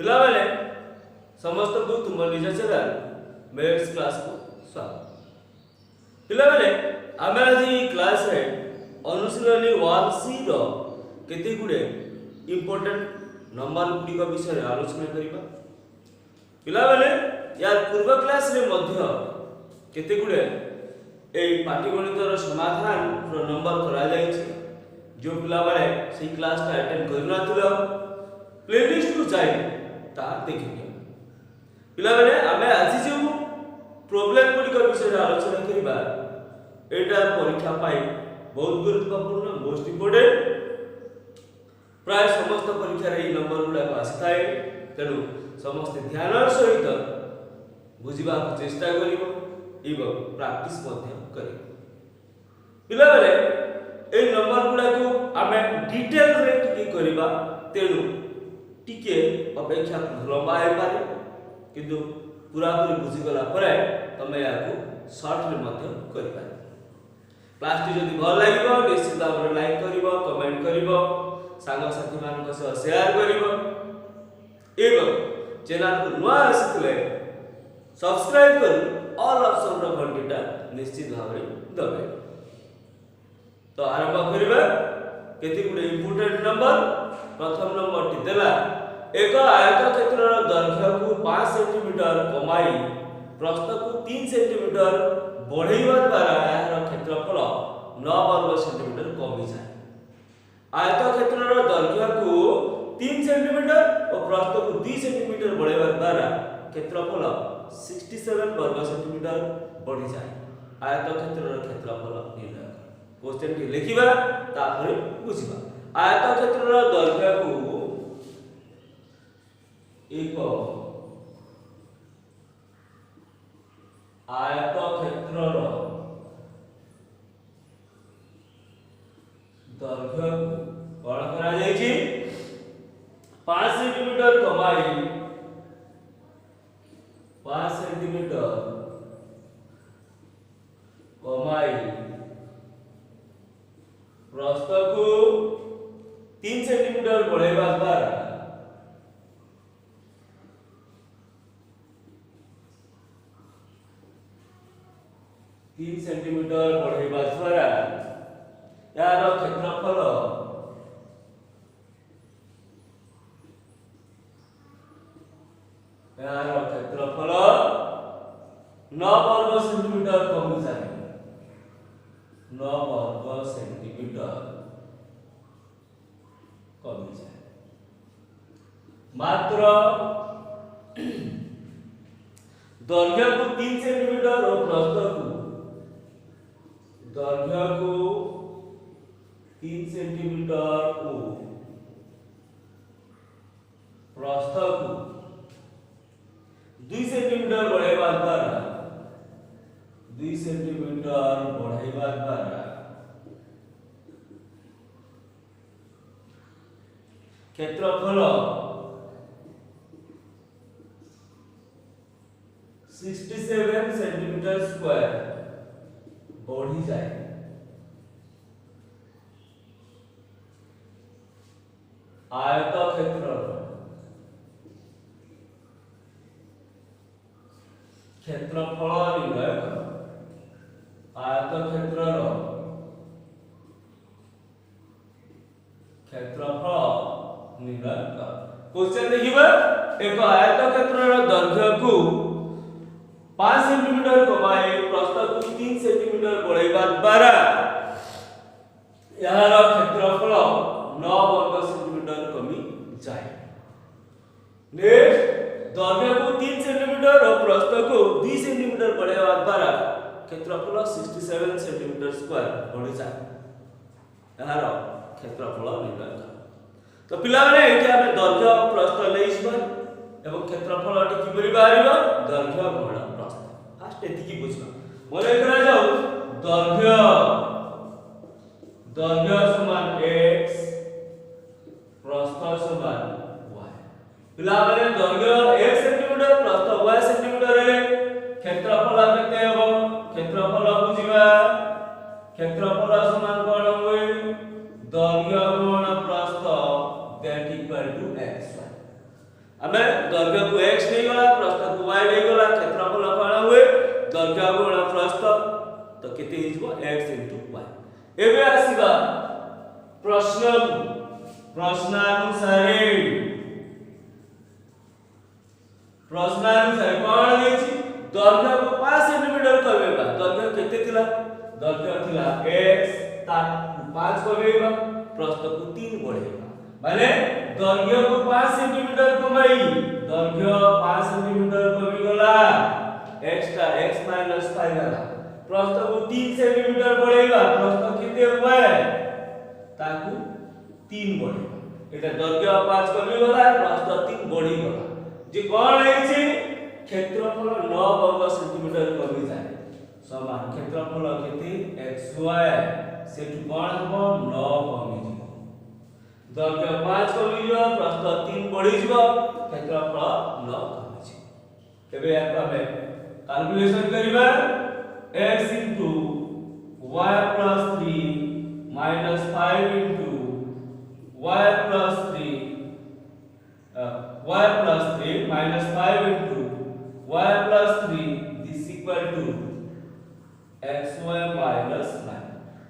पिला बेले समस्त को तुम निज चैनल मैथ्स क्लास को स्वागत। पिला बेले आमे आज क्लास रे अनुशीलनी 1C रो केते गुडे इंपोर्टेंट नंबर गुडी को विषय रे आलोचना करिबा। पिला बेले यार पूर्व क्लास रे मध्य केते गुडे एई पाटीगणित रो समाधान रो नंबर करा जाय छै। जो पिला बेले सेही क्लास का अटेंड करना थिलो प्लेलिस्ट को जाय ता देखिए। पिला बेले आमे आज जो प्रॉब्लम गुडी को विषय रे आलोचना करिबा एटा परीक्षा पाई बहुत गुरुत्वपूर्ण मोस्ट इंपोर्टेंट। प्राय समस्त परीक्षा रे नंबर गुडा को आसीताए तेनु समस्त ध्यान सहित बुझिबा चेष्टा करिवो एवं प्रैक्टिस मध्य करिवो। पिला बेले ए नंबर गुडा को आमे डिटेल रे टिके करिबा तेनु टिके अपेक्षा लंबा हे पारे किंतु पूरा पूरी बुझी गला परे तमे याको शॉर्ट रे मध्य करि पारे। क्लास टी जदि भल लागिबो निश्चित भाबरे लाइक करिवो कमेंट करिवो सांग साथी मान को शेयर करिवो एवं चैनल को नुआ आसितले सब्सक्राइब कर ऑल ऑप्शन रो घंटीटा निश्चित भाबरे दबे। तो आरंभ करिबा केति गुडे इंपोर्टेंट नंबर। प्रथम नंबर टी देला एक आयतक्षेत्र रो दैर्घ्य को 5 सेंटीमीटर कमाई प्रस्थ को 3 सेंटीमीटर बढ़ेଇବା द्वारा यार क्षेत्रफल 9 वर्ग सेंटीमीटर कमी जाए। आयतक्षेत्र रो दैर्घ्य को 3 सेंटीमीटर और प्रस्थ को 2 सेंटीमीटर बढ़ेଇବା द्वारा क्षेत्रफल 67 वर्ग सेंटीमीटर बढ़ी जाए। आयतक्षेत्र रो क्षेत्रफल निर्णय क्वेश्चन की लिखिबा तापर बुझिबा। आयतक्षेत्र रो दैर्घ्य को एक आयतक्षेत्र रो दैर्घ्य को कोन करा जाय छी 5 सेंटीमीटर कमाई 5 सेंटीमीटर कमाई प्रस्थ को 3 सेंटीमीटर बढ़ेଇବା द्वारा 3 सेंटीमीटर बढ़ेଇବା द्वारा यार क्षेत्रफल यार क्षेत्रफल 9 वर्ग सेंटीमीटर कमी जाए। 9 वर्ग सेंटीमीटर कमी जाए। मात्र दैर्घ्य को 3 सेंटीमीटर और प्रस्थ को दैर्घ्य को 3 सेंटीमीटर को प्रस्थ को 2 सेंटीमीटर बढ़ेଇବା द्वारा 2 सेंटीमीटर बढ़ेଇବା द्वारा क्षेत्रफल 67 सेंटीमीटर स्क्वायर बढ़ी जाए। आयतक्षेत्र क्षेत्रफल निर्णय करो। आयतक्षेत्र क्षेत्रफल निर्णय करो। क्वेश्चन देखिबा एक आयतक्षेत्र रो दैर्घ्य को 5 सेंटीमीटर कमाई प्रस्थ को 3 सेंटीमीटर बढ़ेଇବା द्वारा यार क्षेत्रफल 9 वर्ग सेंटीमीटर कमी जाए। नेक्स्ट दैर्घ्य को 3 सेंटीमीटर और प्रस्थ को 2 सेंटीमीटर बढ़ेଇବା द्वारा क्षेत्रफल 67 सेंटीमीटर स्क्वायर बढ़ी जाए। यार क्षेत्रफल निर्णय करो। तो पिला माने एठी ଆମେ दैर्घ्य प्रस्थ लेइछबा एवं क्षेत्रफल टी किबरि बाहरिबा दैर्घ्य गुणा प्रस्थ। फास्ट एति की बुझबा मने करा जाऊ दैर्घ्य समान x प्रस्थ समान y। पिला माने दैर्घ्य 1 सेंटीमीटर प्रस्थ y सेंटीमीटर रे क्षेत्रफल केते हो क्षेत्रफल बुझिबा। क्षेत्रफल समान कोन होय दैर्घ्य गुणा प्रस्थ दैट इक्वल टू x। आमे दर्घ्य को x नहीं गला प्रस्थ को y नहीं गला क्षेत्रफल कण हुए दर्घ्य गुण प्रस्थ तो केते हि जबो x * y एबे आसीबा प्रश्नानुसारे कोन देछि दर्घ्य को 5 सेंटीमीटर करबेबा दर्घ्य केते थिला दर्घ्य थिला x ता 5 करबेबा प्रस्थ को 3 बढ़ेबा माने दर्घ्य को 5 सेंटीमीटर कमाई दर्घ्य 5 सेंटीमीटर कमी गला x ता x - 5 गला प्रस्थ को 3 सेंटीमीटर बढ़ेबा प्रस्थ केते हुआ ताकू 3 बढ़ेबा एटा दर्घ्य 5 कमी गला प्रस्थ 3 बढ़ी गला जे कोन हेछि क्षेत्रफल 9 वर्ग सेंटीमीटर कमी जाय समान क्षेत्रफल केते xy सेटु कोन हबो 9 कमी जिवो दर्घ्य 5 कमी जिवो प्रस्थ 3 बढ़ी जिवो क्षेत्रफल 9 कमी जिवो एबे याक हमें कैलकुलेशन करिबा x * y + 3 - 5 * y + 3 y plus 3 minus 5 into y plus 3 this equal to xy minus 9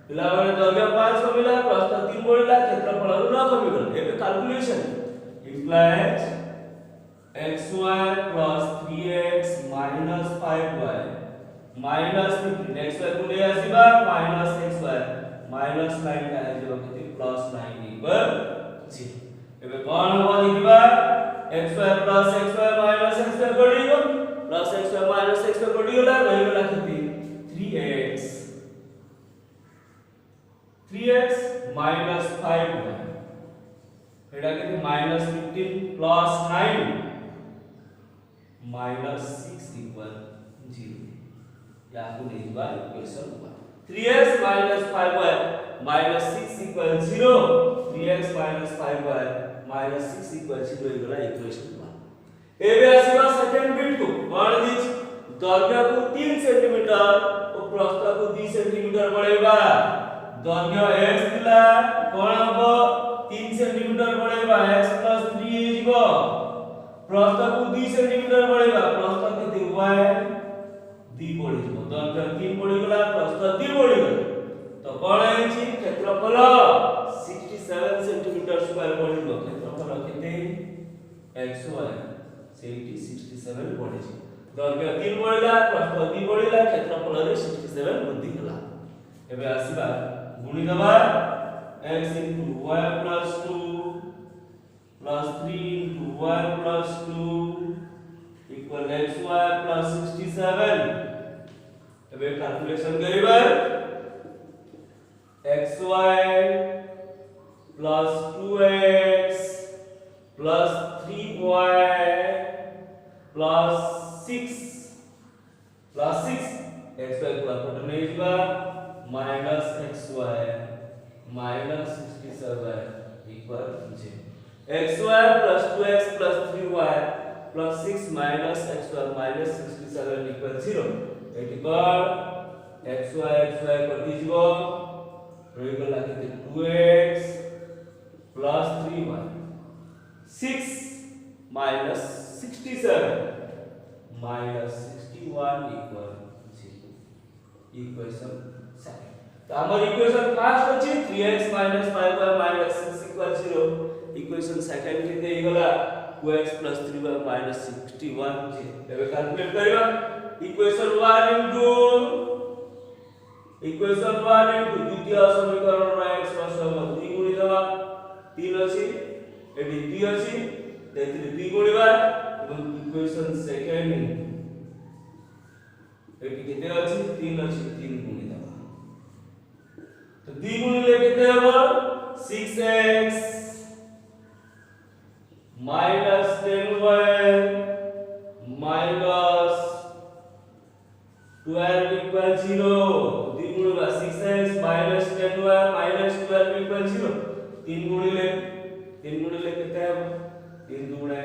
पिला माने दर्घ्य 5 कमिला प्रस्थ 3 बढ़िला क्षेत्रफल 9 कमिगला एबे calculation implies xy plus 3x minus 5y minus 15 xy को ले आसीबा minus xy minus 9 का है जो केते plus 9 equal 0 एबे कोन हो देखिबा xy plus xy minus xy बढ़ियो plus xy minus xy बढ़ियोला रहि गेला केते 3x minus 5y एटा केते minus 15 plus 9 minus 6 equal 0 या को देखिबा equation 1 3x minus 5y minus 6 equal 0 3x minus 5y minus 6 equal 0 इगला equation 1 एबे आसीबा सेकंड बिट को कोन दिस दर्घ्य को 3 सेंटीमीटर और प्रस्थ को 2 सेंटीमीटर बढ़ेबा दर्घ्य x दिला कोन हबो 3 सेंटीमीटर बढ़ेबा x + 3 इजबो प्रस्थ को 2 सेंटीमीटर बढ़ेबा प्रस्थ केते y 2 बढ़िबो दर्घ्य 3 बढ़िगला प्रस्थ 2 बढ़िगला तो कोन हेछि क्षेत्रफल 67 सेंटीमीटर स्क्वायर बढ़िबो क्षेत्रफल केते xy सेठी 67 बढ़िछि दर्घ्य 3 बढ़िला प्रस्थ 2 बढ़िला क्षेत्रफल रे 67 वृद्धि हला एबे आसीबा गुणी दबा x * y + 2 plus 3 into y plus 2 equal xy plus 67 एबे कैलकुलेशन करिबा xy plus 2x plus 3y plus 6 xy को अपन नहीं जिबा minus xy minus 67 equal 0 xy plus 2x plus 3y plus 6 minus xy minus 67 equal 0 eighty कर xy कटि जिवो रहि गला केते 2x plus 3y 6 minus 67 minus 61 equal 0 equation second तो हमर इक्वेशन फर्स्ट अछि 3x minus 5y minus 6 equal 0 equation second केते हि गला 2x plus 3y minus 61 एबे कैलकुलेट करिबा इक्वेशन 1 into द्वितीय समीकरण रो x plus y 2 गुणी दबा 3 अछि एटी 2 अछि तेथि 2 गुणिबा এবং इक्वेशन सेकंड एटी केते अछि 3 अछि 3 गुणी दबा तो 2 गुणिले केते हबो 6x minus 10y minus 12 equal 0 2 गुणिले 6x minus 10y minus 12 equal 0 3 गुणिले केते हबो 3 गुणे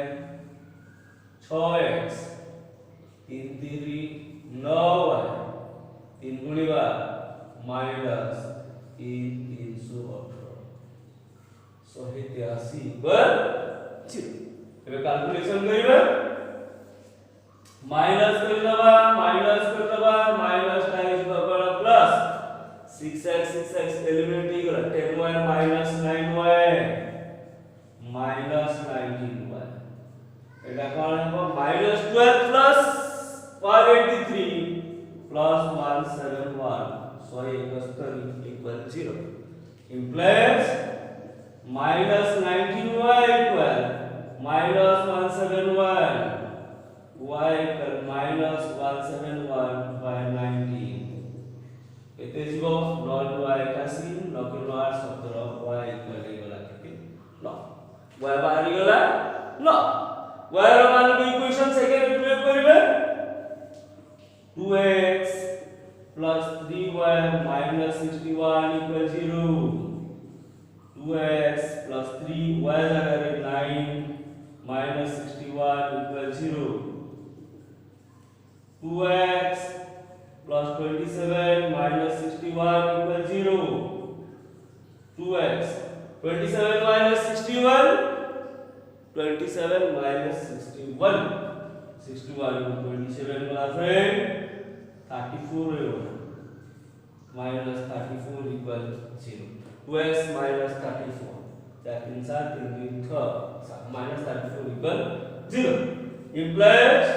6x 3 3 9y 3 गुणिबा minus 3 318 183 0 एबे कैलकुलेशन करिवे माइनस कर दबा माइनस टाइम्स बगड़ प्लस 6x एलिमिनेट हो गला 10y minus 9y minus 19y एटा कोन हो minus 12 plus 583 plus 171 171 equal 0 implies minus 19y equal minus 171 y equal minus 171 by 19 केते जीवो 9 y 81 9 के 9 17 y equal गला केते 9 y बाहर गला 9 y रो मान को इक्वेशन सेकंड प्रयोग करिवे 2x plus 3y minus 61 equal 0 2x plus 3y जगह 9 minus 61 equal 0 2x plus 27 minus 61 equal 0 2x 27 minus 61 27 minus 61 61 27 वाला friend 34 minus 34 equal 0 2x minus 34 that means that minus 34 equal 0 implies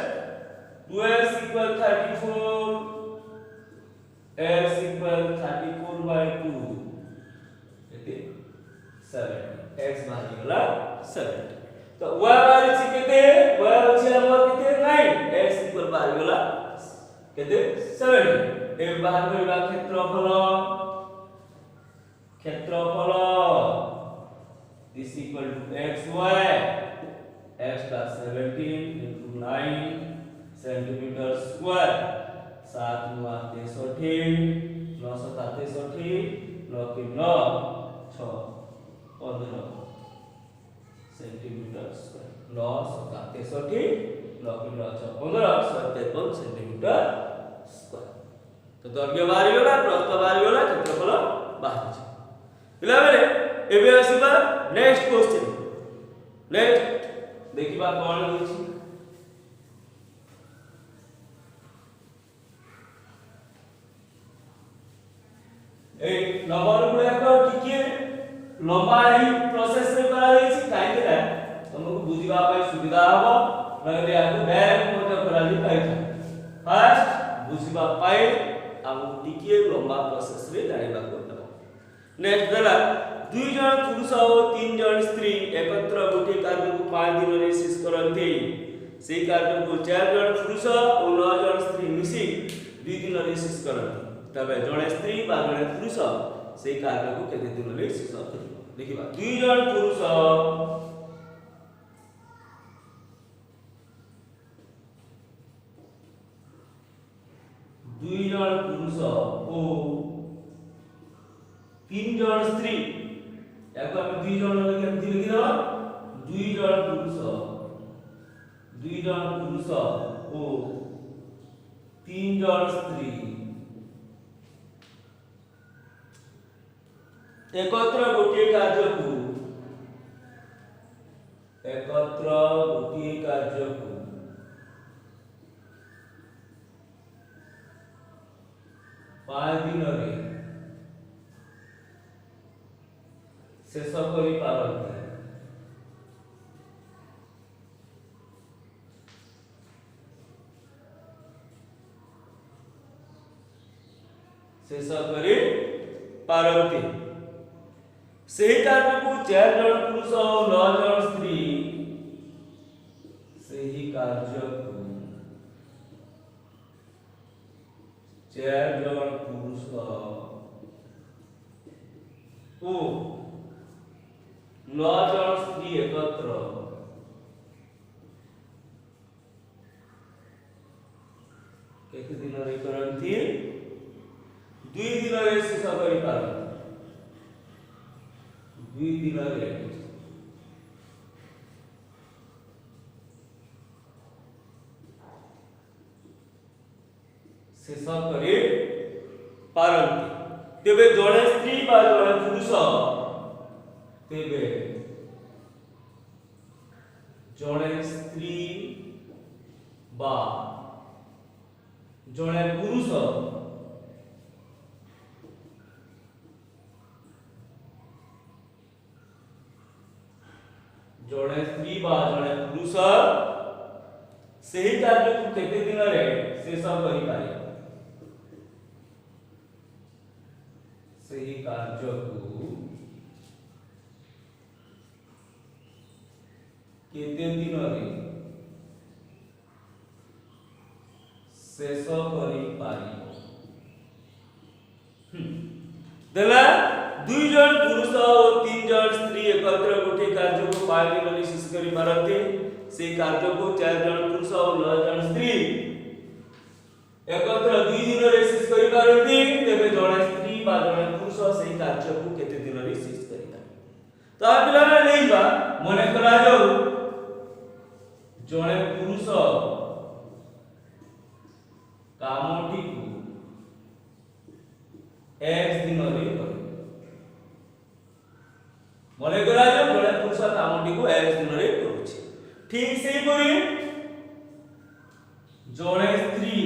2x equal 34 x equal 34 by 2 it is 70 x बाहर गला 70 तो y बाहर छी केते y अछि हमर केते 9 x equal बाहर गला केते 70 ए बाहर करबा क्षेत्रफल this equal to xy x plus 17 into 9 centimeter square 7 9 63 9 63 9 के 9 6 15 सेंटीमीटर स्क्वायर 9 63 9 के 9 6 15 57 सेंटीमीटर स्क्वायर तो दैर्घ्य बाहरी गला प्रस्थ बाहरी गला क्षेत्रफल बाहरी छ पिला बेले एबे आसीबा नेक्स्ट क्वेश्चन नेक्स्ट देखिबा कोन होछि ए नंबर गुडा को टिके लंबाई प्रोसेस रे करा जायछि काहे के तुमको बुझिबा पई सुविधा हबो नले आकु डायरेक्ट मत करा ली पाइ फर्स्ट बुझिबा पई आउ टिके लंबा प्रोसेस रे जानिबा को दबो नेक्स्ट देला दुई जन पुरुष और तीन जन स्त्री एकत्र गोटे कार्य को 5 दिन रे शेष करथि सेही कार्य को 4 जन पुरुष और 9 जन स्त्री मिसी 2 दिन रे शेष करथि तबे जने स्त्री बा जने पुरुष सेही कार्य को केते दिन रे शेष करथि देखिबा दुई जन पुरुष ओ 3 जन स्त्री याको हम 2 जन लगे हम लिखि दबा 2 जन पुरुष ओ 3 जन स्त्री एकत्र गोटे कार्य को 5 दिन रे शेष करि पारथि ସେହି କାର୍ଯ୍ୟକୁ 4 ଜଣ ପୁରୁଷ ଓ 9 ଜଣ ସ୍ତ୍ରୀ ସେହି କାର୍ଯ୍ୟକୁ 4 ଜଣ ପୁରୁଷ ଓ 9 ଜଣ ସ୍ତ୍ରୀ एकत्र केते दिन रे करथि 2 दिन रे शेष करि पारथि 2 दिन रे शेष करि पारथि तेबे जणे स्त्री बा जणे पुरुष तेबे जड़े स्त्री बा जड़े पुरुष जड़े स्त्री बा जड़े पुरुष सही कार्य को केते दिन रे शेष करि पारे सही कार्य को केते दिन रे शेष करि पारिबो देला दुई जन पुरुष और तीन जन स्त्री एकत्र गोटे कार्य को 5 दिन में शेष करि पारते से कार्य को 4 जन पुरुष और 9 जन स्त्री एकत्र 2 दिन रे शेष करि पारते तेबे जने स्त्री बा जने पुरुष से कार्य को केते दिन रे शेष करि पारे तो पिला लेइबा मने करा जाऊ जने पुरुष कामटी को x दिन रे करे मने करा जाऊ जने पुरुष कामटी को x दिन रे करूछि ठीक सेही परि जने स्त्री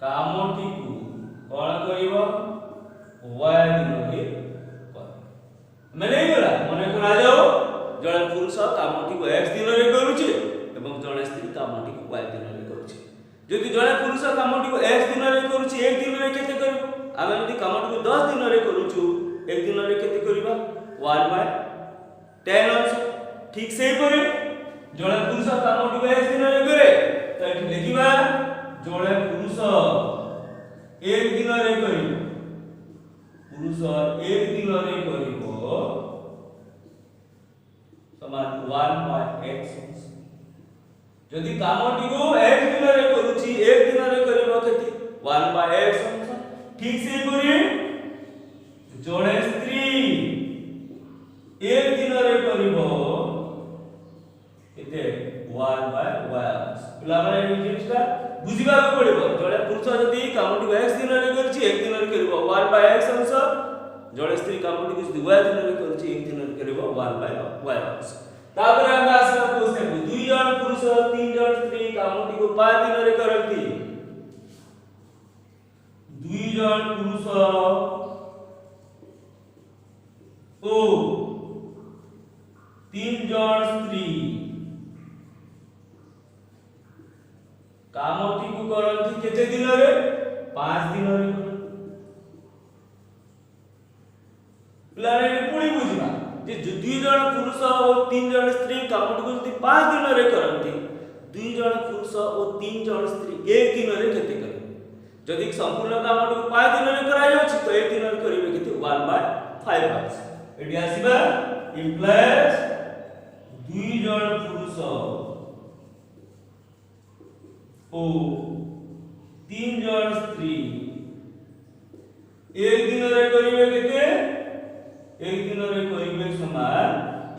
कामटी को कोन करिवो y दिन रे कर मने गला मने करा जाऊ जने पुरुष कामटी को x दिन रे करूछि एवं जने स्त्री कामटी को y दिन रे करूछि जदि जने पुरुष कामटी को x दिन रे करूछि एक दिन रे केते करबो आमे जदि कामटी को 10 दिन रे करूछु एक दिन रे केते करबा 1/10 अंश ठीक सेही परि जने पुरुष कामटी को x दिन रे करे त एठी लिखिबा जने पुरुष एक दिन रे करिवो पुरुष एक दिन रे करिवो समान 1/x अंश जदि कामटी को एक दिन रे करूछि एक दिन रे करिवो केते 1/x अंश ठीक से परि जने स्त्री एक दिन रे करिवो केते 1/y अंश पिला माने এই জিনিসটা বুঝিবা পড়িব জনে পুরুষ যদি কামটি को x दिन रे करछि एक दिन रे करिवो 1/x अंश जड़े स्त्री कामटी को यदि y दिन रे करछि एक दिन रे करिवो 1/y अंश तापर हम आसला क्वेश्चन दुई जन पुरुष तीन जन स्त्री कामटी को 5 दिन रे करंती दुई जन पुरुष ओ तीन जन स्त्री कामटी को करंती केते दिन रे 5 दिन रे प्लाने पुणी बुझिबा जे दुई जन पुरुष और तीन जन स्त्री कामटी को यदि 5 दिन रे करंती दुई जन पुरुष और तीन जन स्त्री एक दिन रे केते करबे जदि संपूर्ण कामटी को 5 दिन रे कराय अछि तो एक दिन रे करिवे केते 1/5 अंश एडी आसीबा इम्प्लाइज दुई जन पुरुष ओ तीन जन स्त्री एक दिन रे करिवे केते एक दिन रे करिवे समान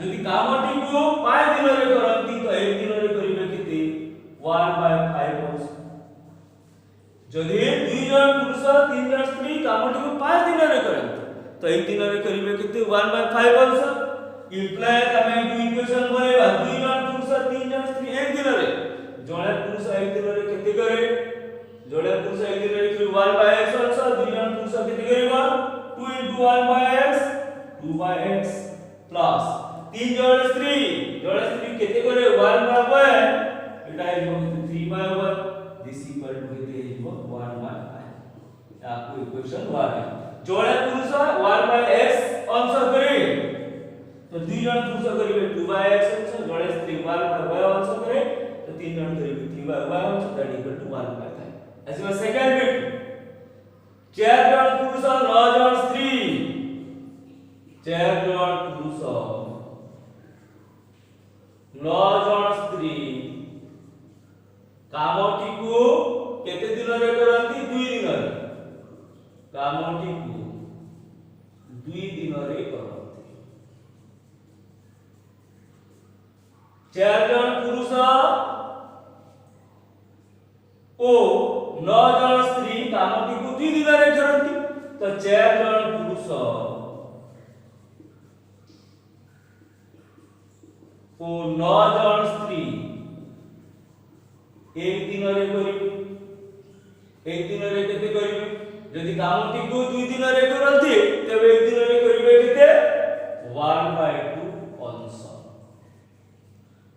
जदि कामटी को 5 दिन रे करंती तो एक दिन रे करिवे केते 1/5 अंश जदि दुई जन पुरुष तीन जन स्त्री कामटी को 5 दिन रे करंती तो एक दिन रे करिवे केते 1/5 अंश इम्प्लाइज हमें दु इक्वेशन बनेबा दुई जन पुरुष तीन जन स्त्री एक दिन रे जड़े पुरुष एक दिन रे केते करे जड़े पुरुष एक दिन रे 1/x अंश दुई जन पुरुष केते करिबा 2 * 1/x 2/x प्लस तीन जन स्त्री केते करे 1/y Etah इजो 3/y this equal to केते इजो 1/5 आपको इक्वेशन 1 जड़े पुरुष 1/x अंश करे तो दुई जन पुरुष करिवे 2/x अंश जड़े स्त्री 1/y अंश करे तो तीन जन करिवे 3/y अंश दैट इक्वल टू 1/5 ऐसे सेकंड बिट 4 जन पुरुष 9 जन स्त्री 4 जन पुरुष 9 जन स्त्री कामटी को केते दिन रे करंती 2 दिन रे कामटी को 2 दिन रे करंती 4 जन पुरुष ओ 9 जन स्त्री कामटी को 2 दिन रे करंती तो 4 जन पुरुष नौ जन स्त्री एक दिन रे करिवे एक दिन रे केते करिवे जदि कामटी को दुई दिन रे करथि तबे एक दिन रे करिवे केते 1/2 अंश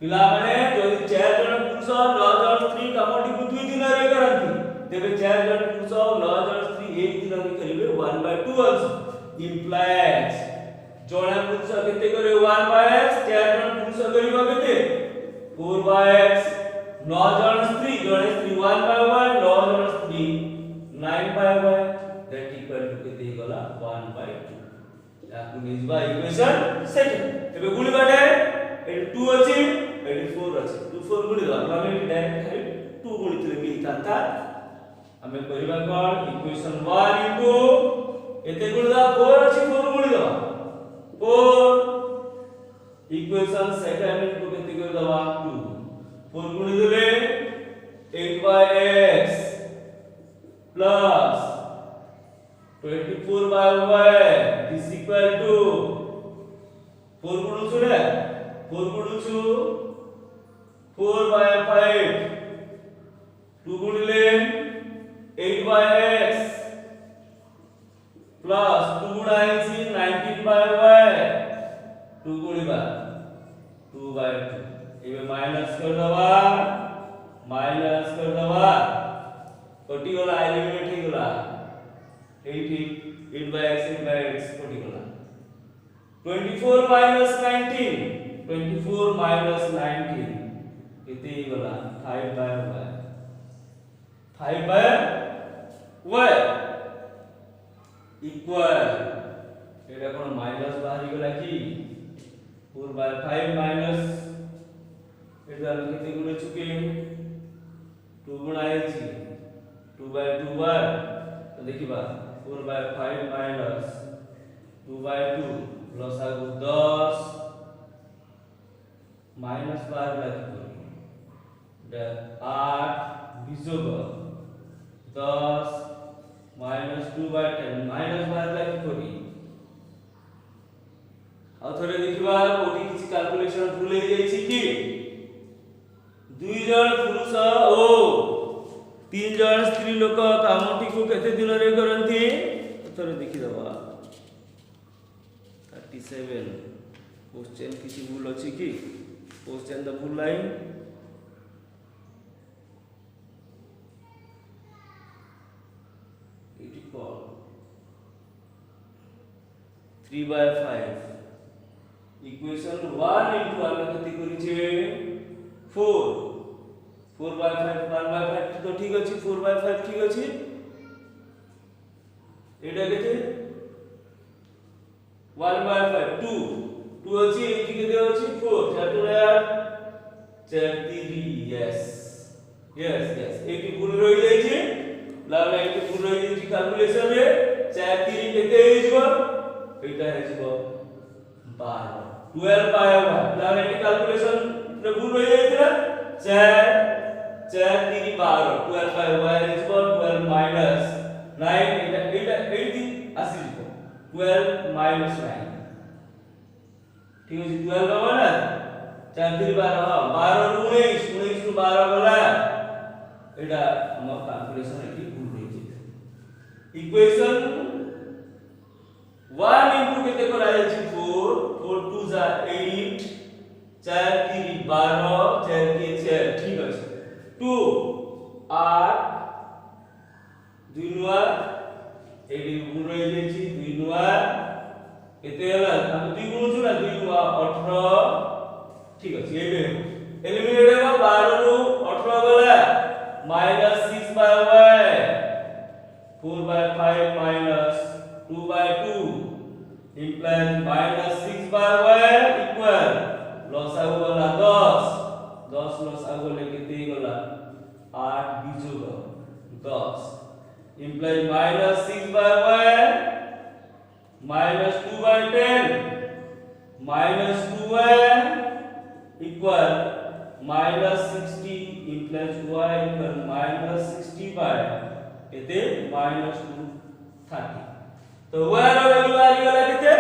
पिला माने जदि 4 जन पुरुष 9 जन स्त्री कामटी को दुई दिन रे करथि तबे 4 जन पुरुष 9 जन स्त्री एक दिन रे करिवे 1/2 अंश implies जणे पुरुष केते करे 1/x 4 जन पुरुष करिवा केते 4/x 9 जन स्त्री जणे स्त्री 1/1 9 जन स्त्री 9/y that equal to केते गला 1/2 याकु निजबा इक्वेशन सेकंड एबे गुणी बाटे एटी 2 अछि एटी 4 अछि 2 4 गुणी दवा हम एटी डायरेक्ट खाली 2 गुणी तले मिल ताता हमें करबा कोन इक्वेशन 1 इनटू एते गुणी दवा 4 अछि 4 गुणी दवा 4 इक्वेशन सेकंड इनटू केते कर दवा 2 4 गुणी देले 8/x plus 24/y is equal to 4 गुणु छु रे 4 गुणु छु 4/5 2 गुणिले 8/x plus 2 गुणा इसी 19/y 2 गुणिबा 2/2 एबे माइनस कर दवा कटी गला एलिमिनेट हो गला 8/x कटी गला 24 minus 19 केते गला 5/y 5/y इक्वल एटा कोन माइनस बाहरी गला की 4/5 माइनस एटा केते गुणे चुके 2 गुणा आइछि 2/2 बार तो देखिबा 4/5 minus 2/2 प्लस आगु 10 माइनस बार लागी 8 विजोग 10 minus 2/10 माइनस बार लागी कोनी आ थोड़े देखिबा कोठी किछि कैलकुलेशन भूल हे जाई छि की 2 जन पुरुष ओ 3 जन स्त्री लोक कामटी को केते दिन रे करंती थोड़े देखि दबा 37 क्वेश्चन किछि भूल अछि की question the full line it equal 3/5 equation 1 into आमे कति करि छे 4/5 1/5 तो ठीक अछि 4/5 ठीक अछि एटा केते 1/5 2 अछि एठी केते अछि 4 4 यस एठी भूल रहि जाई छी लाला एठी भूल रहि जाई छी कैलकुलेशन रे 4 3 केते हे जिवो एटा हे जिवो 12 12/y लाला एठी कैलकुलेशन रे भूल रहि जाई थिला 4 3 12 12/y is equal 12 minus 9 एटा 8 आसी जिवो 12 minus 9 ठीक अछि 12 बाबा ना 4 3 12 12 ରୁ 19 19 ରୁ 12 गला एटा हम कैलकुलेशन एठी भूल रहि छै इक्वेशन 1 इनटू केते करा जाय छै 4 4 2 जा 8 4 3 12 4 के 6 ठीक अछि 2 8 2 नुआ एडी भूल रहि जाय छी 2 नुआ केते होला हम 2 गुण छु ना 2 नुआ 18 ठीक अछि एबे एलिमिनेट हेबा 12 ରୁ 18 गला -6/y 4/5 minus 2/2 implies -6/y equal loss आगो गला 10 लॉस आगो ले केते गला 8 बिजोग 10 implies -6/y minus 2/10 minus 2y equal -60 implies y equal -60/, केते -230 तो y रो वैल्यू आ गला केते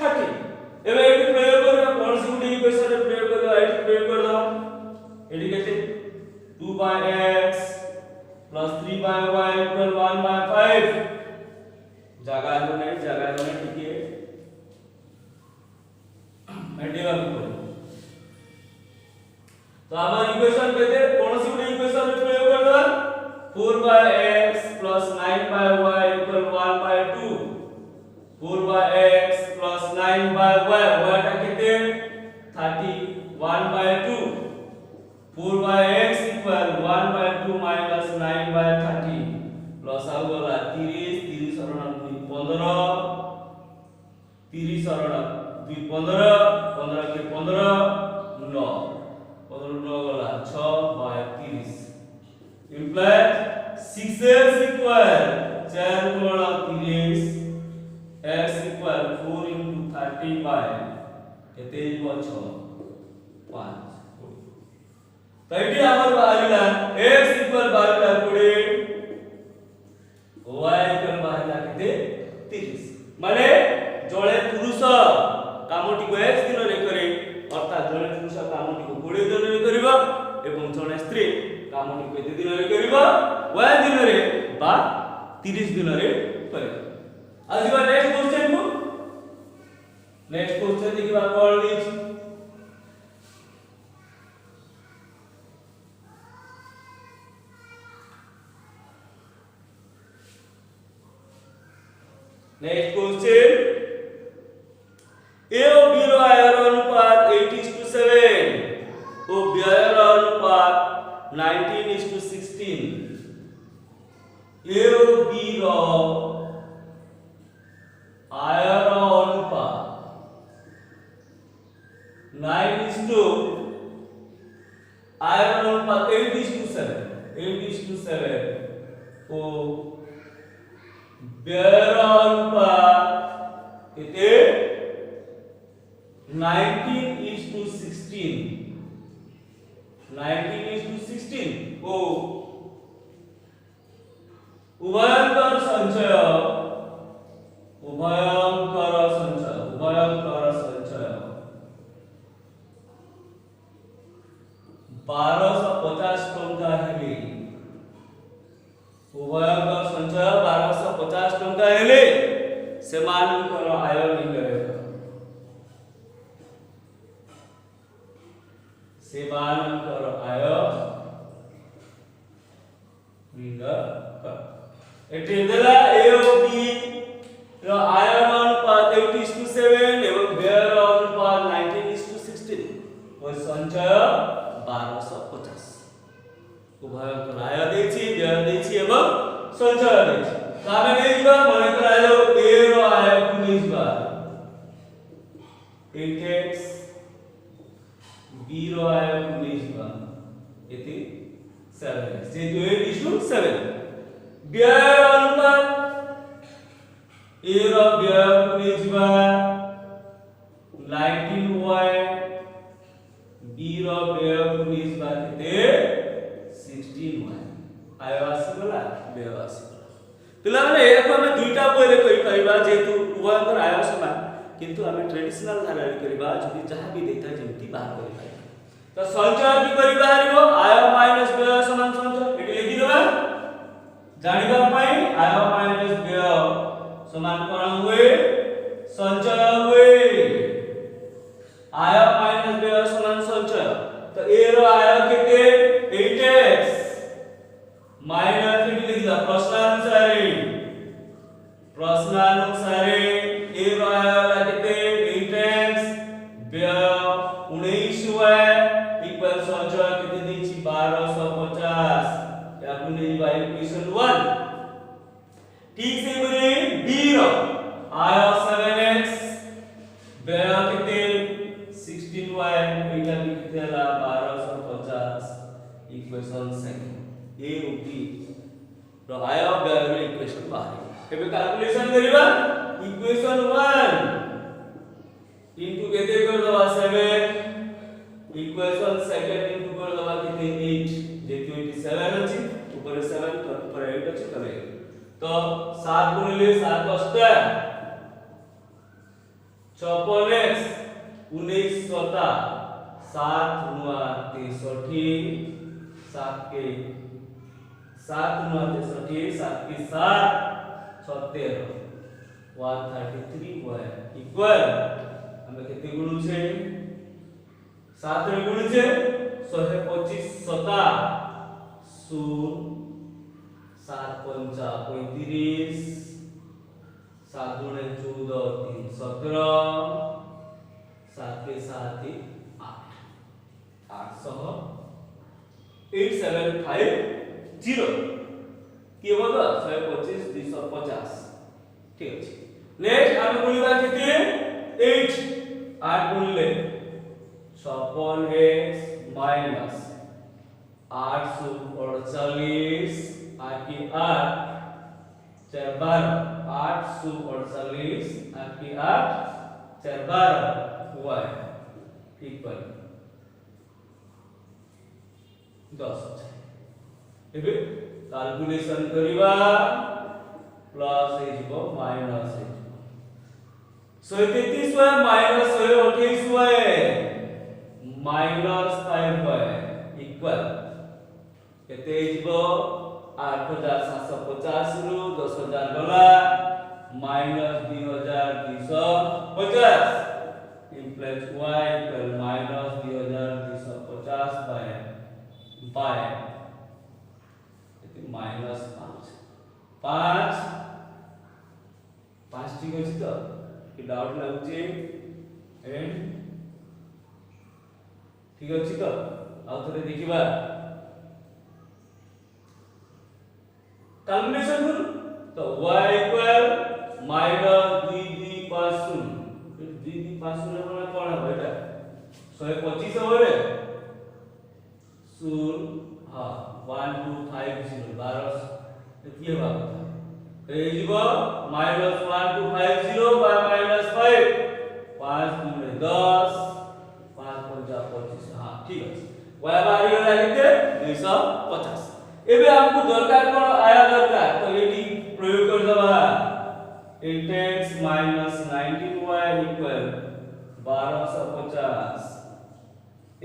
30 एबे एटी प्रयोग करबा कोन सी गुडी इक्वेशन रे प्रयोग करबा एटी तो हमर इक्वेशन केते कोनोसी गुटे इक्वेशन रे प्रयोग कर देबा 4x 9y = 1/2 4x 9y y टा केते 30 1/2 4x = 1/2 - 9/30 प्लस आ गला 30 30 सरණ 15 30 सरණ 2 15 15 के 15 9 15 9 गला 6/30 इम्प्लाय 6x = 4 गुणा 30 x = 4 * 30 by केते हो 6 5 तो एटी हमर बाहिला x = बाहिला 20 y = बाहिला केते 30 माने जळे पुरुष कामटी को x दिन रे करे अर्थात जळे पुरुष कामटी को 20 दिन रे करिवो एवं जळे स्त्री कामटी को केते दिन रे करिवो y दिन रे बा 30 दिन रे करे आज बा नेक्स्ट क्वेश्चन को नेक्स्ट क्वेश्चन देखिबा कोन दिस नेक्स्ट क्वेश्चन ए और बी रो आयर अनुपात 8:7 और बी आयर अनुपात 19:16 ए और बी रो आयर अनुपात 9 आयर अनुपात 8:7 ओ बेयर अनुपात किते 19:16 ओ उभयंकर संचय 1250 टंका हेले उभयंकर संचय 1250 टंका हेले सेमानकर आय निर्णय सेमानकर आय निर्णय एटे देला ए ओ बी रो आय अनुपात 8:7 एवं व्यय अनुपात 19:16 और संचय 1250 उभयंकर आय देछि व्यय देछि एवं संचय देछि कामे नेइबा मने करायो ए रो आय 19 बार 8x बी रो आय 19 बार एति 7x जे 8:7 व्यय अनुपात ए रो व्यय 19 बार 19y बी रो व्यय 19 बार केते 16y आय आसीगला व्यय आसीगला पिला माने एको हम दुईटा पहिले कहि परिबा जेतु उभयंकर आय समान किंतु हम ट्रेडिशनल धारा रे करिबा जदि जहा भी देता जेमति बाहर करि पाइ तो संचय की करि बाहरिबो आय माइनस व्यय समान संचय एटी लिखि देबा जानिबा पई आय माइनस व्यय समान कोन हुए संचय हुए आय माइनस व्यय समान संचय तो ए रो आय केते 8x माइनस एटी लिखि दा प्रश्नानुसारे ए रो आय केते 8x व्यय 19y इक्वल संचय केते दिछि 1250 या पुनी बाय इक्वेशन 1 ठीक से बोले बी रो आय 7x व्यय केते 16y एटा लिखितेला 1250 इक्वेशन सेकंड ए ओ बी रो आय व्यय रो इक्वेशन बाहर एबे कैलकुलेशन करिबा इक्वेशन 1 इनटू केते कर दबा 7 इक्वेशन सेकंड इनटू कर दबा केते 8 जेतु 87 अछि ऊपर 7 ऊपर 8 अछि तबे तो 7 गुणिले 7 अष्टा 56x 19 सता 7 9 63 7 के 7 9 63 7 के 7 76 133y इक्वल हमें कितने गुणु छे 7 रे गुणु छे 125 सता 0 7 पंचा 35 7 दुणे 14 3 17 7 के 7 ही 8 8750 किए बोलो 125 250 ठीक अछि। नेक्स्ट हम बोलिबा केते 8 8 गुणले 56x माइनस 848 8 की 8 4 12 848 8 की 8 4 12 y इक्वल 10 एबे कैलकुलेशन करिबा प्लस हे जिवो माइनस हे 133 y minus 128 y minus 5 y equal केते जिवो 8750 रु 10000 गला minus 2250 implies y equal minus 2250 bye minus 5 ठीक अछि तो कि डाउट लागुची एंड ठीक अछि तो आ थोड़े देखिबा कैलकुलेशन करू तो y इक्वल माइनस 2250 2250 रे कोन होइटा 125 होरे 0 हां 1250 12 एतिए बात तो ये जीवो माइनस 1250 बाय माइनस 5 5 गुणे 10 5 पंजा 25 हां ठीक है y बाहर गला केते 250 एबे हमको दरकार कोन आया दरकार तो एटी प्रयोग कर दबा 8x minus 19y equal 1250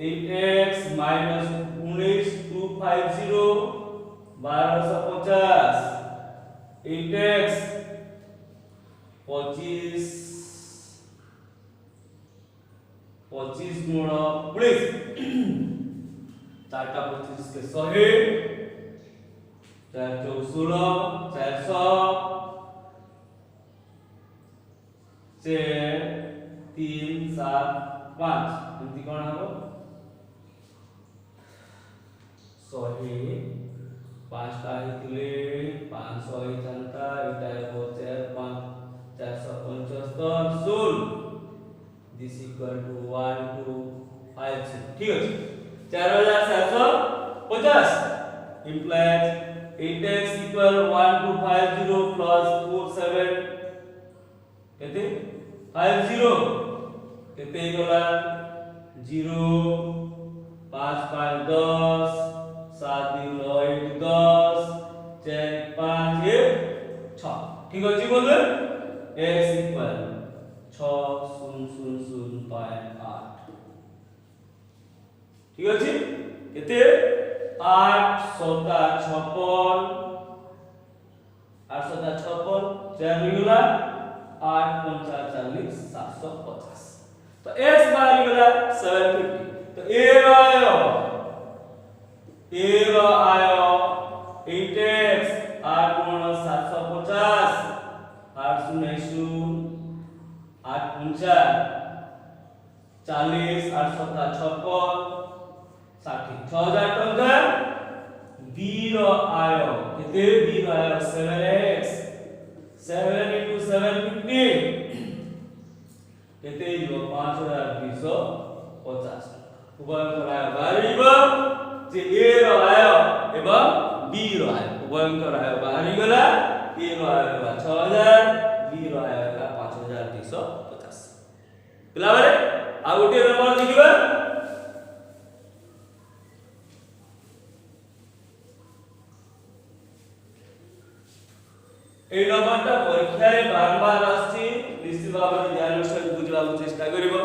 8x minus 19250 1250 8x 25 गुण 19 4 का 25 के 100 4 16 400 3 7 5 एंती कोन हबो 100 5 का हितले 500 हितंता इटा हो 4 5 475 0 दिस इक्वल टू 1250 ठीक है 4750 implies 8x equal 1250 plus 47 केते 50 केते गला 0 5 5 10 7 3 8 10 4 5 1 6 ठीक अछि बोले x इक्वल 6000.8 ठीक अछि केते 8 7 56 4 मिला 8 45 750 तो x बाहर गला 750 तो a रो आयो 8x 8 गुण 750 8 0 8 50 40 8 56 60 6000 टका b रो आयो केते b रो आयो 7x 7 into 750 केते जो 5250 उभय कराय बारिबो जे a रो आयो एवं b रो आयो उभय कराय बाहरी गला a रो आयो 6000 b रो आयो 5250 पिला बारे आ गोटे नंबर देखिबा ए नंबरटा परीक्षा रे बार-बार आछि निश्चित भाव ध्यान सहित बुझबा चेष्टा करिवो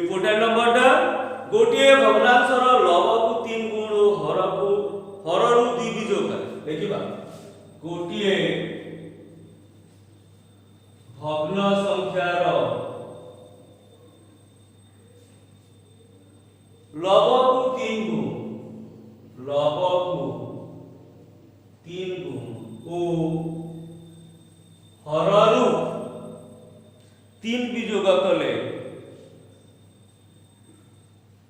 इंपोर्टेंट नंबरटा गोटिए भग्नांशर लवकु 3 गुण हररु द्विविजोग करे देखिबा गोटिए भग्न संख्यार लव को 3 गुण, लव को 3 गुण ओ हररु 3 वियोग कले,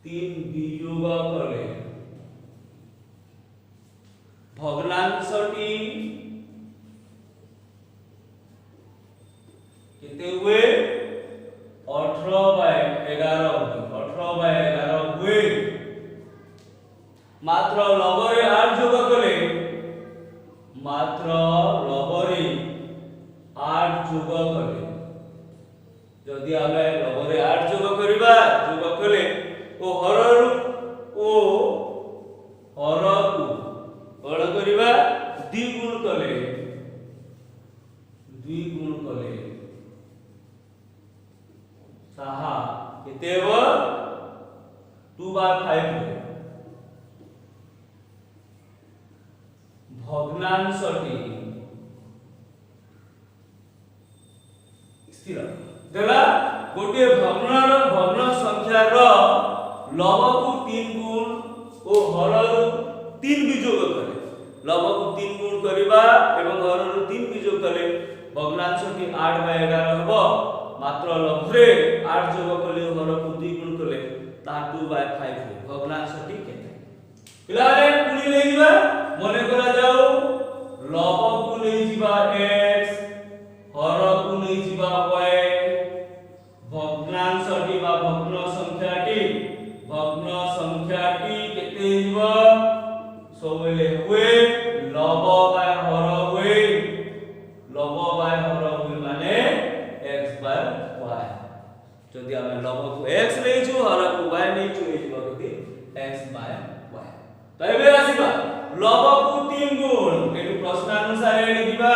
3 वियोग कले भग्नांशटी कितने हुए 18/11 हुए। मात्र लवरे 8 जोग कले, मात्र लवरे 8 जोग कले जदि आमे लवरे 8 जोग करिबा, जोग कले ओ हररु ओ हरकु बड़ करिबा द्विगुण कले, द्विगुण कले ताहा केते हो 2/5 भग्नांशटी स्थिर देला गोटे भग्न संख्यार लव को 3 गुण ओ हररु 3 वियोग करे, लव को 3 गुण करिबा एवं हररु 3 वियोग कले भग्नांशटी 8/11 हबो। मात्र लवरे 8 जोग कले हर को 2 गुण कले ता 2/5 भग्नांशटी केते पिलारे पुनी ले जिबा मने करा जाओ लव को ले जिबा x हर को ले जिबा y भग्नांशटी बा भग्न संख्याटी केते जिबा सबले हुए लव बाय हर हुए, लव बाय हर हुए माने x/y जदि हम लव को x ले छु हर को y ले छु ए जिबा केते x/y तबे आसीबा लव को 3 गुण एटु प्रश्नानुसार लिखिबा,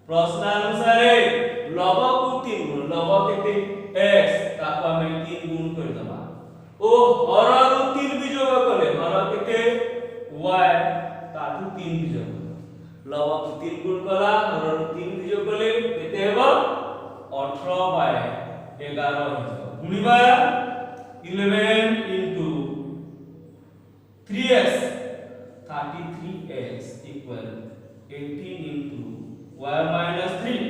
प्रश्नानुसार लव को 3 गुण लव केते x ताको हम 3 गुण कर दबा ओ हर को 3 वियोग कले हर केते y ताकु 3 वियोग लव को 3 गुण कला हर को 3 वियोग कले केते हेबो 18/11 गुणिबा 11 into 3x 33x equal 18 into y minus 3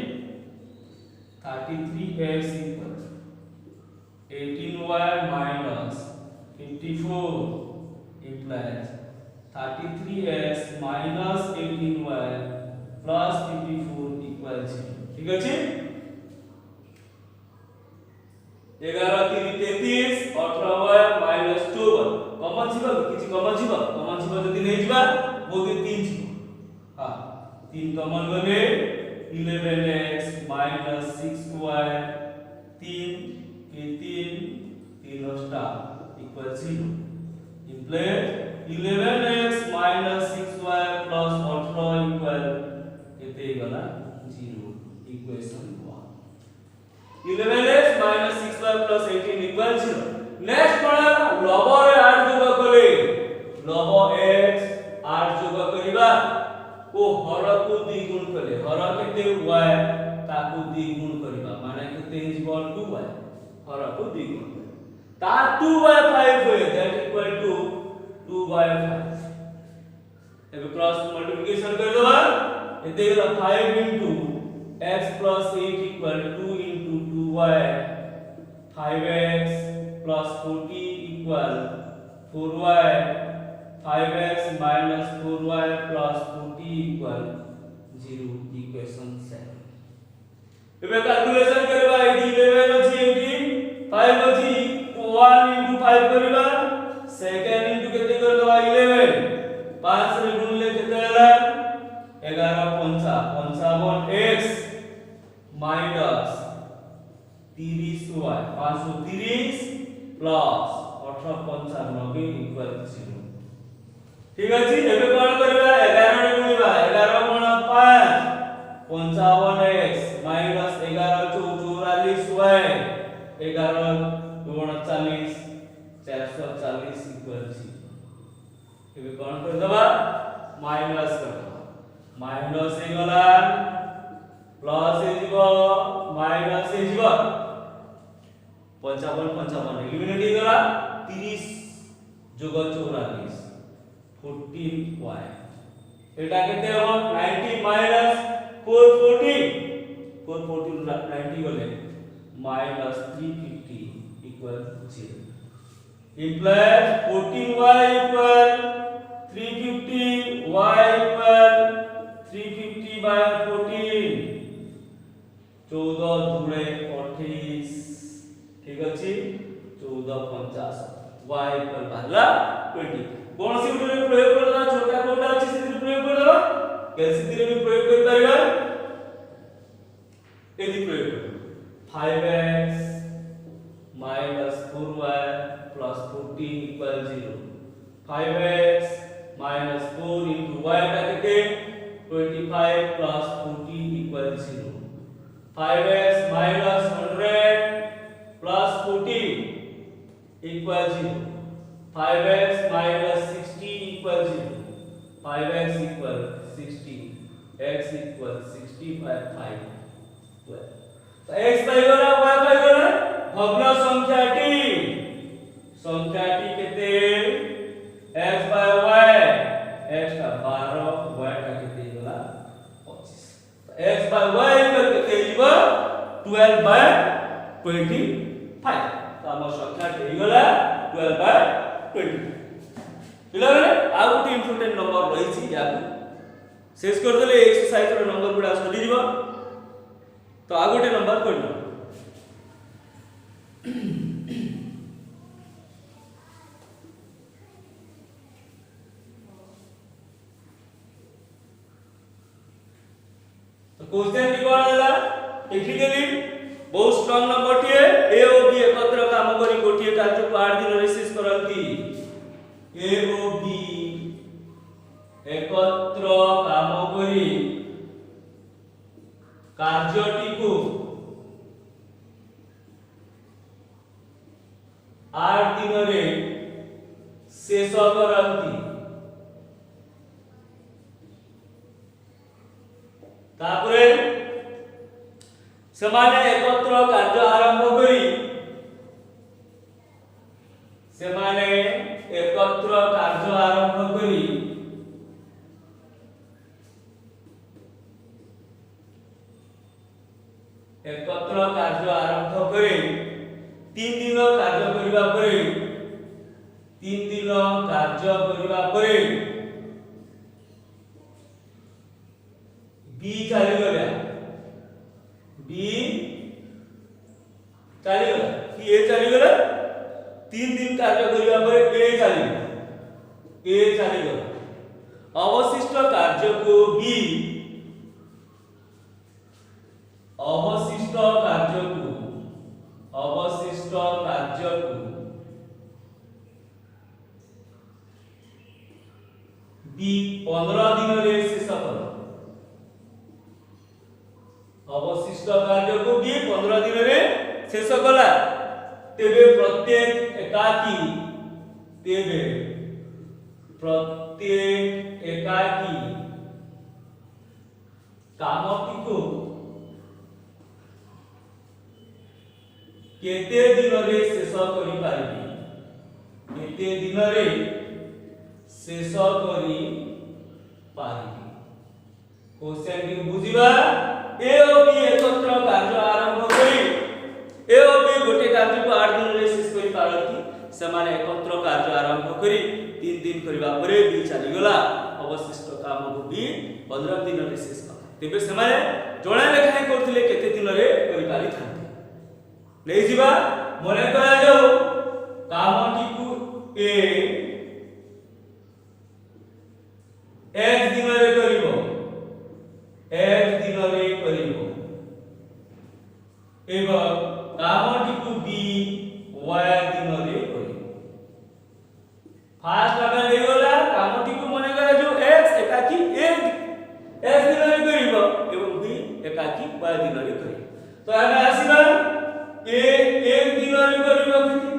33x equal 18y minus 54 implies 33x minus 18y plus 54 equal 0 ठीक अछि 11 3 33 18y minus 54 कमन छिबा किछि कमन छिबा जदि नै जिबा बोदे 3 छिबा हां 3 कमन गले 11x minus 6y 3 के 3 equal 0 implies 11x minus 6y plus 18 equal केते गला 0 equation 1 11x minus 6y plus 18 equal 0 next पड़ा लव रे 8 जोग कले लव x 8 जोग करिबा ओ हर को 2 गुण कले हर केते y ताकू 2 गुण करिबा माने केते इक्वल 2y हर को 2 गुण ता 2/5 होय दैट इक्वल टू 2/5 एबे क्रॉस मल्टीप्लिकेशन कर दबा एते गेला 5 into x plus 8 equal 2 into 2y 5x plus 40 equal 4y 5x minus 4y plus 40 equal 0 equation 7 एबे कैलकुलेशन करबा 11 अछि 5 अछि 1 into 5 करबा सेकंड into केते कर दबा 11 5 रे गुण ले केते होला 11 55x minus 30y 530 plus 1895 equal 0 ठीक अछि एबे कोन करबा 11 रे गुणिबा 11 गुणा 5 55x minus 11 44y 11 गुणा 40 440 equal 0 एबे कोन कर दबा माइनस कर माइनस हे गला प्लस हे जीवो माइनस हे जीवो 55 55 एलिमिनेट हो गला 30 जोग 44 14y एटा केते हो 90 माइनस 440 90 गले minus 350 equal 0 implies 14y equal 350 y equal 350 by 14 14 दुरे 28 ठीक अछि 14 50 y equal बाहला 20 कोन सी उठे प्रयोग करदा छोटा कोटा अछि से प्रयोग करदा कैसे भी प्रयोग कर पाएगा यदि प्रयोग करो 5x minus 4y plus 14 equal 0 5x minus 4 into y का कितने 25 plus 14 equal 0 5x minus 100 plus 14 equal 0 5x minus 60 equal 0 5x equal 60 x equal 60 by 5 तो x पाइगला y पाइगला भग्न संख्याटी केते x by y x का 12 y का केते गला 25 x by y इक्वल केते हिबो 12 by 25 तो हम संख्याटी गला 12 by 25 पिला बेले आ गुटी इम्पोर्टेंट नंबर रही छी याकू शेष कर देले एक्सरसाइज रो नंबर गुडा सदी दिबो तो आ गुटे नंबर कोन तो क्वेश्चन की कोन होला टेक्निकली बहुत strong number T A O B एकत्र काम करी गोटिए कार्य को 8 दिन रिसीव करंती ए ओ बी एकत्र काम करी कार्यटी को 8 दिन रे शेष करंती तापरे समाने एकत्र कार्य आरंभ करी समाने एकत्र कार्य आरंभ करी एकत्र कार्य आरंभ करे 3 दिन कार्य करिबा परे 3 दिन कार्य करिबा परे बी चली गला बी चली गला कि ए चली गला 3 दिन कार्य करिबा परे ए चली गला अवशिष्ट कार्य को बी अवशिष्ट कार्य को बी 15 दिन रे शेष कर अवशिष्ट कार्य को बी 15 दिन रे शेष कला तेबे प्रत्येक एकाकी कामटी को केते दिन रे शेष करि पारिबी केते दिन रे शेष करि पारिबी क्वेश्चन के बुझिबा ए ओ बी एकत्र कार्य आरंभ करी ए ओ बी गोटे कार्य को 8 दिन रे शेष करि पारती समान एकत्र कार्य आरंभ करी 3 दिन करबा परे बी चली गला अवशिष्ट काम को बी 15 दिन रे शेष कला तेबे समान जणा लेखा करथिले केते दिन रे करि पारि था ले जीवा मने करा जाऊ कामटी को ए एक दिन रे करिवो एवं कामटी को बी y दिन रे करिवो फास्ट आगे ले गला कामटी को मने करा जो x एकाकी एक x दिन रे करिवो एवं b एकाकी y दिन रे करिवो तो आगे आसीबा ए एक दिन रे करिवो किति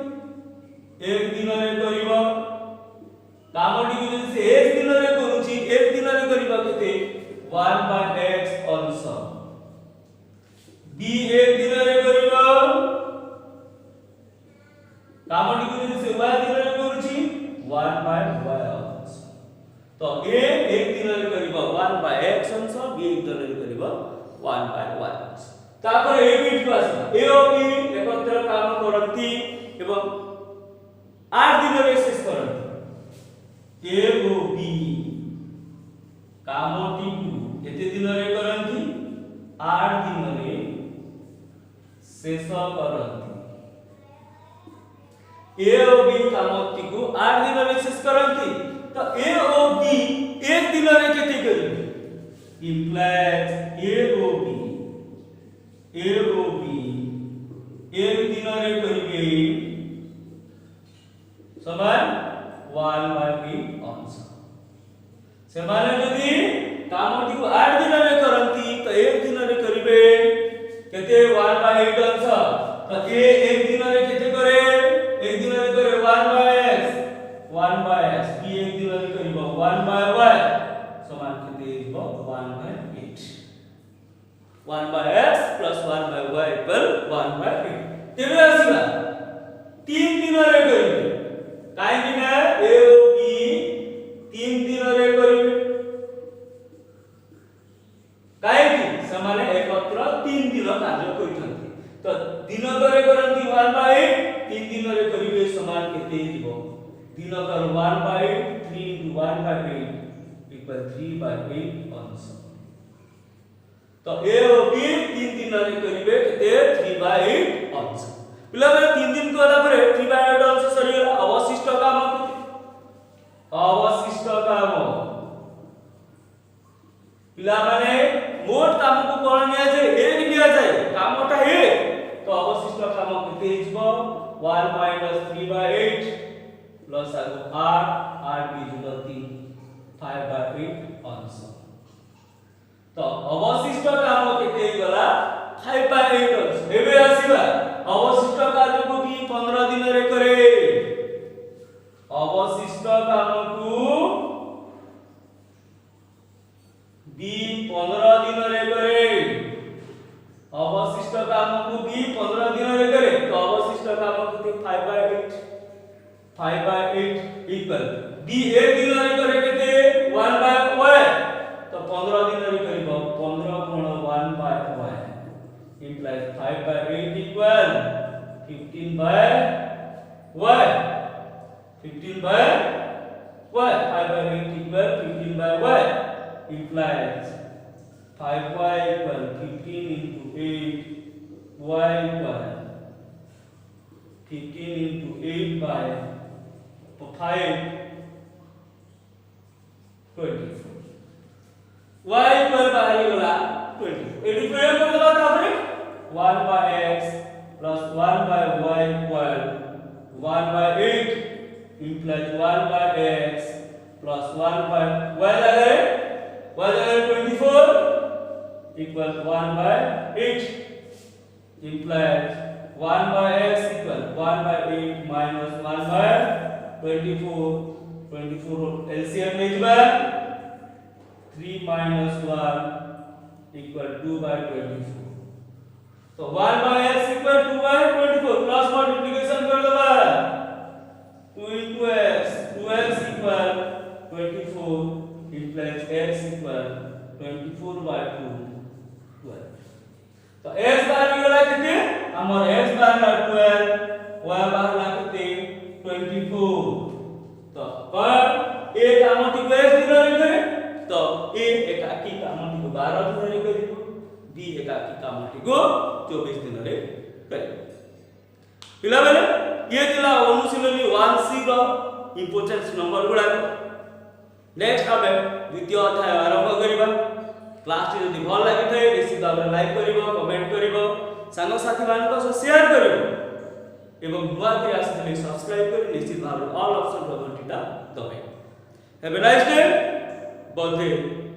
एक दिन रे करिवो कामटी को जदि से एक दिन रे करूची एक दिन रे करिवो किति 1/x अंश b एक दिन रे करिवो कामटी को जदि से y दिन रे करूची 1 by y अंश तो a एक दिन रे करिबो 1 by x अंश b एक दिन रे करिबो 1 by y अंश तापर a b को आसी a o b एकत्र काम करंती एवं 8 दिन रे शेष करंती a o b कामटी को केते दिन रे करंती 8 दिन रे शेष करंती ए और बी कामटी को 8 दिन रे शेष करंती तो ए और बी एक दिन रे केते करिवे इंप्लाइज ए और बी एक दिन रे करिवे समान 1 by 8 अंश से माने यदि कामटी को 8 दिन रे करंती तो एक दिन रे करिवे केते 1 by 8 अंश तो ए एक दिन रे केते करे एक दिन रे करे 1 by x b एक दिन रे करिबो 1 by y समान केते दिबो 1 by 8 1 by x plus 1 by y equal 1 by 8 तेबे आसीबा 3 दिन रे करिबे काहे कि ना a o b 3 दिन रे करिबे काहे कि समान एकत्र 3 दिन कार्य करिथंती तो दिन करे करंती 1 by 8 3 दिन रे करिवे समान केते दिबो दिन कर 1 by 8 3 into 1 by 8 equal 3 by 8 अंश तो a और b 3 दिन रे करिवे केते 3 by 8 अंश पिला माने 3 दिन कला परे 3 by 8 अंश सरी गेला अवशिष्ट काम पिला माने मोट काम को कोन निया जाय एक निया जाय कामटा एक तो अवशिष्ट काम केते हिजबो 1 minus 3 by 8 plus 8 की जुल 3 5 by 8 अंश तो अवशिष्ट काम केते गला 5 by 8 अंश एबे आसीबा अवशिष्ट कार्य को भी 15 दिन रे करे अवशिष्ट काम को भी 15 दिन रे करे अवशिष्ट काम को भी 15 दिन रे करे तो अवशिष्ट काम को 5 by 8 इक्वल डी एक दिन रे करे केते 1 by y तो 15 दिन रे करिबो 15 गुण 1 by y implies 5 by 8 equal 15 by y 15 by y 5 by 8 equal 15 by y implies 5y equal 15 into 8 y equal 15 into 8 by 5 24 y equal बाहरी गला 24 एडी प्रयोग कर दबा तापरे 1 by x plus 1 by y equal 1 by 8 implies 1 by x plus 1 by y लगे 24 equal 1 by 8 implies 1 by x equal 1 by 8 minus 1 by 24 LCM लीजिए 3 minus 1 equal 2 by 24 तो 1 by x equal 2 by 24 cross multiplication कर दबा 2 into x 2x equal 24 implies x equal 24 by 2 12 तो x बार निकला कितने हमर x बार ना 12 y बार ना कितने 24 तो पर a कामटी को x दिन रे करे तो a एकाकी कामटी को 12 दिन रे करिबो b एकाकी कामटी को 24 दिन रे करिबो पिला बेले ये थिला अनुशीलनी 1c रो इंपोर्टेंस नंबर गुडा नेक्स्ट हबे द्वितीय अध्याय आरंभ करिबा क्लास टी जदि भल लागि थाए निश्चित भाबरे लाइक करिवो कमेंट करिवो संग साथी मानको सह शेयर करिवो एवं नुआ के आसी सब्सक्राइब करी निश्चित भाबरे ऑल ऑप्शन रो घंटीटा दबाइ have a nice day Vande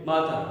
Mataram.